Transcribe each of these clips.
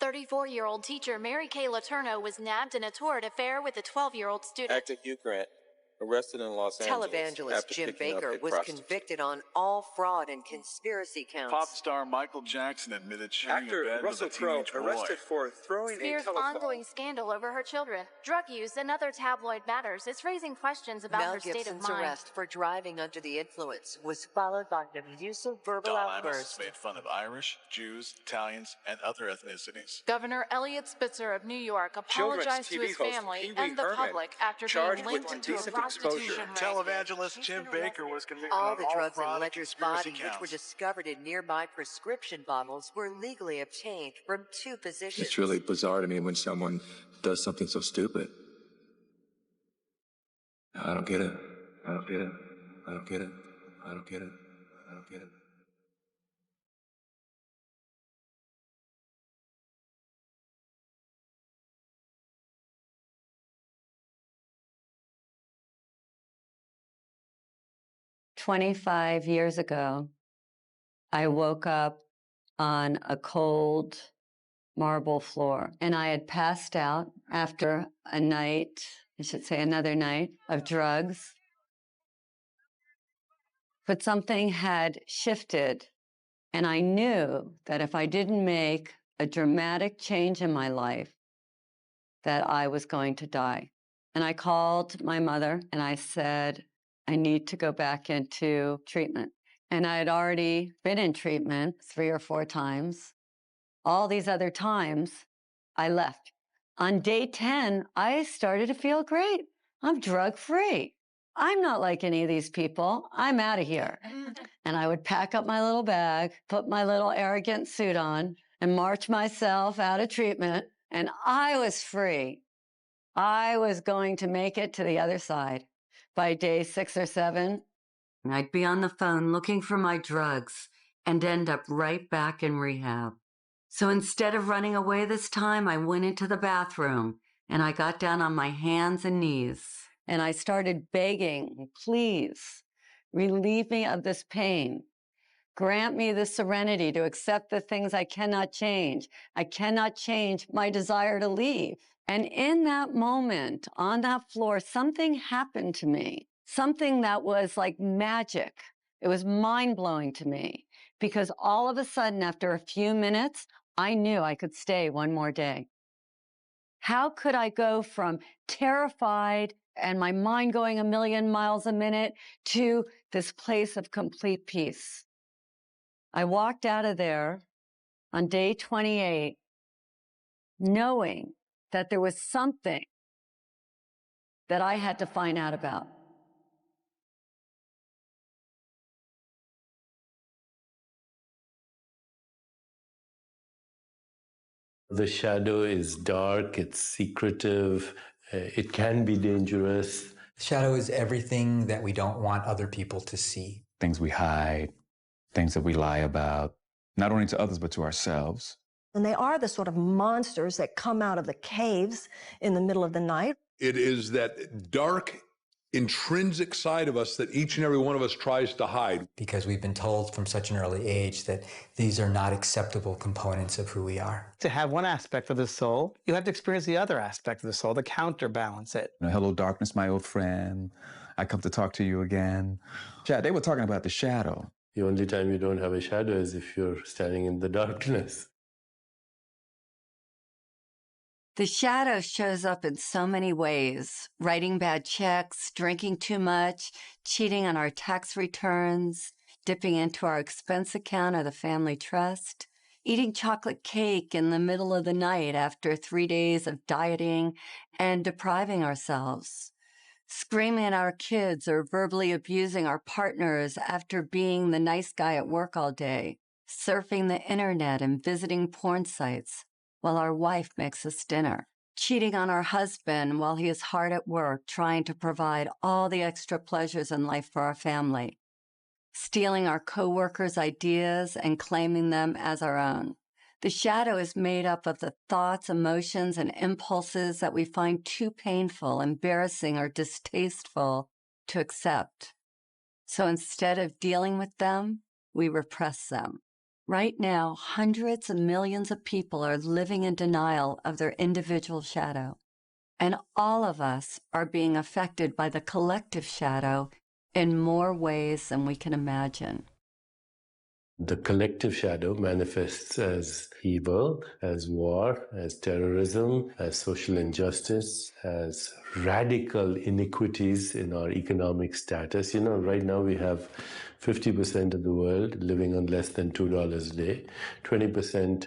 34-year-old teacher Mary Kay Letourneau was nabbed in a torrid affair with a 12-year-old student. Actor Hugh Grant, arrested in Los Angeles. Televangelist Jim Baker was convicted on all fraud and conspiracy counts. Pop star Michael Jackson admitted sharing Actor a bed Russell with a Crowe, teenage boy. arrested for throwing Spears' ongoing scandal over her children, drug use, and other tabloid matters is raising questions about Mel her state of Gibson's mind. arrest for driving under the influence was followed by an abusive verbal outburst. Made fun of Irish, Jews, Italians, and other ethnicities. Governor Elliot Spitzer of New York Children's apologized to TV his host family Pee Wee and the Herman, public after charged being linked with to a indecent prostitution exposure. ring. Televangelist Jim Baker was convicted All on the all drugs in fraud and Ledger's conspiracy body, counts. which were discovered in nearby prescription bottles, were legally obtained from two physicians. It's really bizarre to me when someone does something so stupid. I don't get it. I don't get it. I don't get it. I don't get it. I don't get it. "25 years ago, I woke up on a cold marble floor, and I had passed out after a night, I should say another night, of drugs. But something had shifted, and I knew that if I didn't make a dramatic change in my life, that I was going to die. And I called my mother, and I said, I need to go back into treatment. And I had already been in treatment 3 or 4 times. All these other times, I left. On day 10, I started to feel great. I'm drug-free. I'm not like any of these people. I'm out of here. And I would pack up my little bag, put my little arrogant suit on, and march myself out of treatment. And I was free. I was going to make it to the other side. By day 6 or 7, I'd be on the phone looking for my drugs and end up right back in rehab. So instead of running away this time, I went into the bathroom and I got down on my hands and knees and I started begging, please, relieve me of this pain. Grant me the serenity to accept the things I cannot change. I cannot change my desire to leave. And in that moment, on that floor, something happened to me, something that was like magic. It was mind-blowing to me because all of a sudden, after a few minutes, I knew I could stay one more day. How could I go from terrified and my mind going a million miles a minute to this place of complete peace? I walked out of there on day 28 knowing that there was something that I had to find out about. The shadow is dark, it's secretive, it can be dangerous. Shadow is everything that we don't want other people to see. Things we hide, things that we lie about, not only to others, but to ourselves. And they are the sort of monsters that come out of the caves in the middle of the night. It is that dark, intrinsic side of us that each and every one of us tries to hide. Because we've been told from such an early age that these are not acceptable components of who we are. To have one aspect of the soul, you have to experience the other aspect of the soul to counterbalance it. Hello, darkness, my old friend. I come to talk to you again. Chad, they were talking about the shadow. The only time you don't have a shadow is if you're standing in the darkness. The shadow shows up in so many ways: writing bad checks, drinking too much, cheating on our tax returns, dipping into our expense account or the family trust, eating chocolate cake in the middle of the night after 3 days of dieting and depriving ourselves, screaming at our kids or verbally abusing our partners after being the nice guy at work all day, surfing the internet and visiting porn sites while our wife makes us dinner, cheating on our husband while he is hard at work trying to provide all the extra pleasures in life for our family, stealing our coworkers' ideas and claiming them as our own. The shadow is made up of the thoughts, emotions, and impulses that we find too painful, embarrassing, or distasteful to accept. So instead of dealing with them, we repress them. Right now, hundreds of millions of people are living in denial of their individual shadow. And all of us are being affected by the collective shadow in more ways than we can imagine. The collective shadow manifests as evil, as war, as terrorism, as social injustice, as radical inequities in our economic status. You know, right now we have 50% of the world living on less than $2 a day, 20%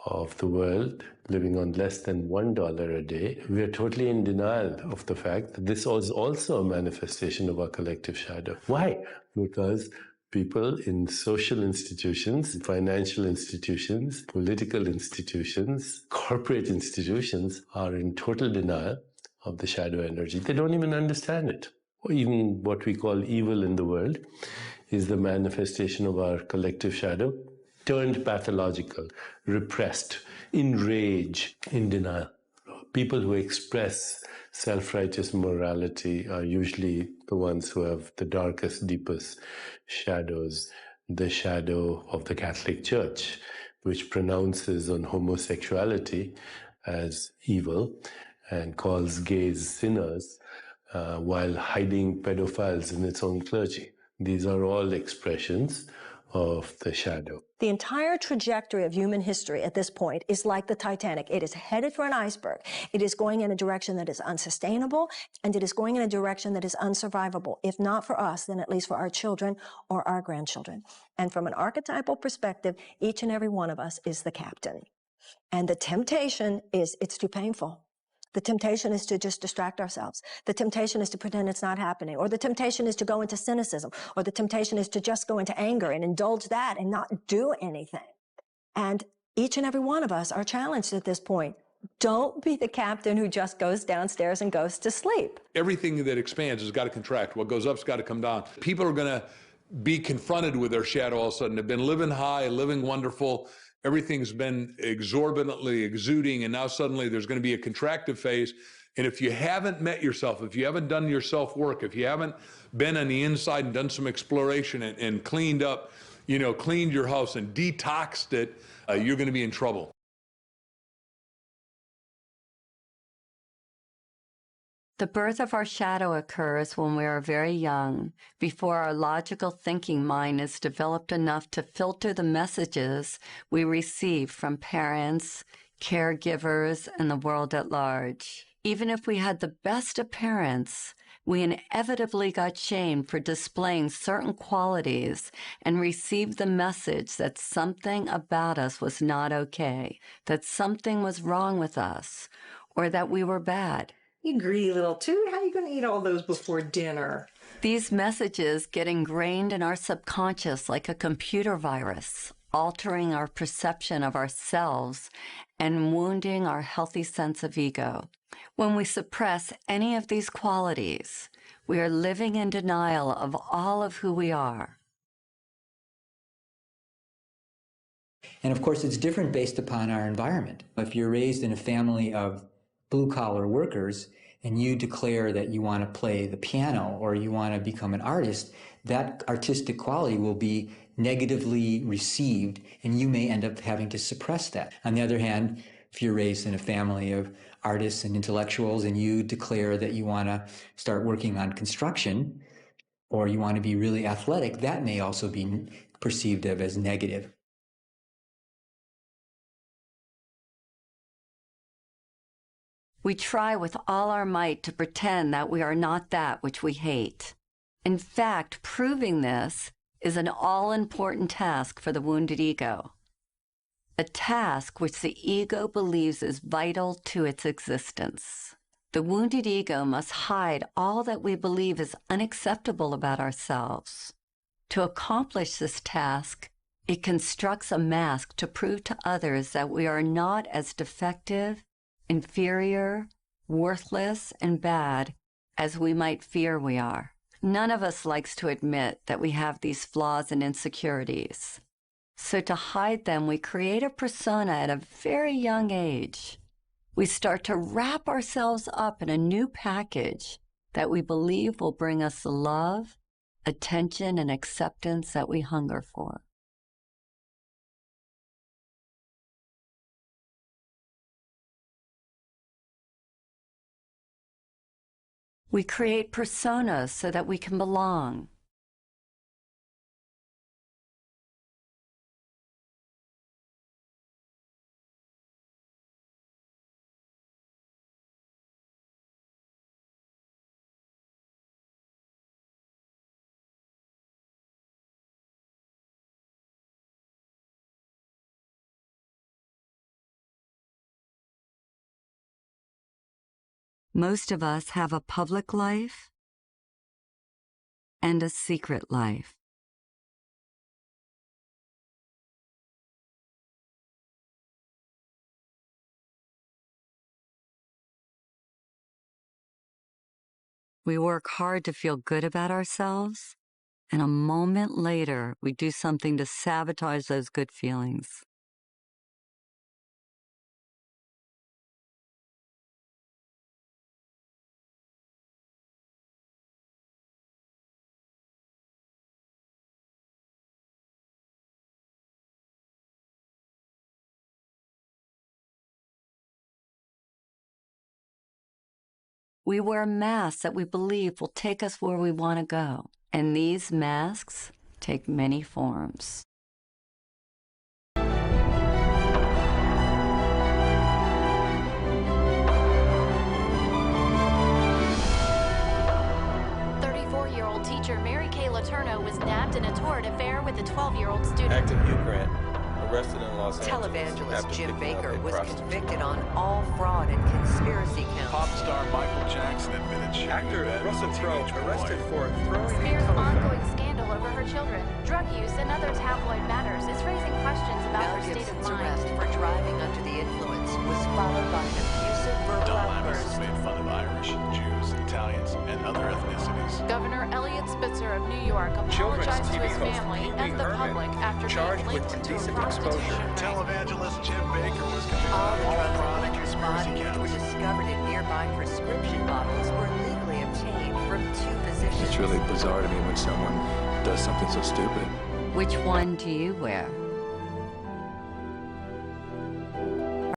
of the world living on less than $1 a day. We are totally in denial of the fact that this is also a manifestation of our collective shadow. Why? Because people in social institutions, financial institutions, political institutions, corporate institutions are in total denial of the shadow energy. They don't even understand it. Or even what we call evil in the world is the manifestation of our collective shadow, turned pathological, repressed, in rage, in denial. People who express self-righteous morality are usually the ones who have the darkest, deepest shadows. The shadow of the Catholic Church, which pronounces on homosexuality as evil and calls gays sinners, while hiding pedophiles in its own clergy. These are all expressions of the shadow. The entire trajectory of human history at this point is like the Titanic. It is headed for an iceberg. It is going in a direction that is unsustainable, and it is going in a direction that is unsurvivable. If not for us, then at least for our children or our grandchildren. And from an archetypal perspective, each and every one of us is the captain. And the temptation is, it's too painful. The temptation is to just distract ourselves. The temptation is to pretend it's not happening. Or the temptation is to go into cynicism. Or the temptation is to just go into anger and indulge that and not do anything. And each and every one of us are challenged at this point. Don't be the captain who just goes downstairs and goes to sleep. Everything that expands has got to contract. What goes up's got to come down. People are going to be confronted with their shadow all of a sudden. They've been living high, living wonderful. Everything's been exorbitantly exuding, and now suddenly there's going to be a contractive phase. And if you haven't met yourself, if you haven't done your self-work, if you haven't been on the inside and done some exploration and cleaned up, you know, cleaned your house and detoxed it, you're going to be in trouble. The birth of our shadow occurs when we are very young, before our logical thinking mind is developed enough to filter the messages we receive from parents, caregivers, and the world at large. Even if we had the best of parents, we inevitably got shamed for displaying certain qualities and received the message that something about us was not okay, that something was wrong with us, or that we were bad. You greedy little toot, how are you going to eat all those before dinner? These messages get ingrained in our subconscious like a computer virus, altering our perception of ourselves and wounding our healthy sense of ego. When we suppress any of these qualities, we are living in denial of all of who we are. And of course, it's different based upon our environment. If you're raised in a family of blue-collar workers and you declare that you want to play the piano or you want to become an artist, that artistic quality will be negatively received and you may end up having to suppress that. On the other hand, if you're raised in a family of artists and intellectuals and you declare that you want to start working on construction or you want to be really athletic, that may also be perceived of as negative. We try with all our might to pretend that we are not that which we hate. In fact, proving this is an all-important task for the wounded ego, a task which the ego believes is vital to its existence. The wounded ego must hide all that we believe is unacceptable about ourselves. To accomplish this task, it constructs a mask to prove to others that we are not as defective, inferior, worthless, and bad as we might fear we are. None of us likes to admit that we have these flaws and insecurities. So to hide them, we create a persona at a very young age. We start to wrap ourselves up in a new package that we believe will bring us the love, attention, and acceptance that we hunger for. We create personas so that we can belong. Most of us have a public life and a secret life. We work hard to feel good about ourselves, and a moment later, we do something to sabotage those good feelings. We wear masks that we believe will take us where we want to go. And these masks take many forms. Teacher Mary Kay Letourneau was nabbed in a torrid affair with a 12-year-old student. Actor Hugh Grant, arrested in Los Angeles. Televangelist after Jim picking up Baker a was prostitute. convicted on all fraud and conspiracy counts. Pop star Michael Jackson admitted shooting Actor bed Russell with a Crowe, teenage boy. arrested for throwing Spears' a telephone. ongoing scandal over her children, drug use, and other tabloid matters is raising questions about Mel her state of Gibson's mind. arrest for driving under the influence was followed by an abusive verbal Don Imus outburst. has made fun of Irish, Jews, Italians, and other ethnicities. Governor Elliot Spitzer of New York Children's apologized to TV his host family Pee Wee and the Herman, public after charged being with linked to a indecent prostitution exposure. ring. Televangelist Jim Baker was convicted All of the all drugs fraud in and Baker's conspiracy body, which were counts. discovered in nearby prescription bottles, were legally obtained from two physicians. It's really bizarre to me when someone does something so stupid. Which one do you wear?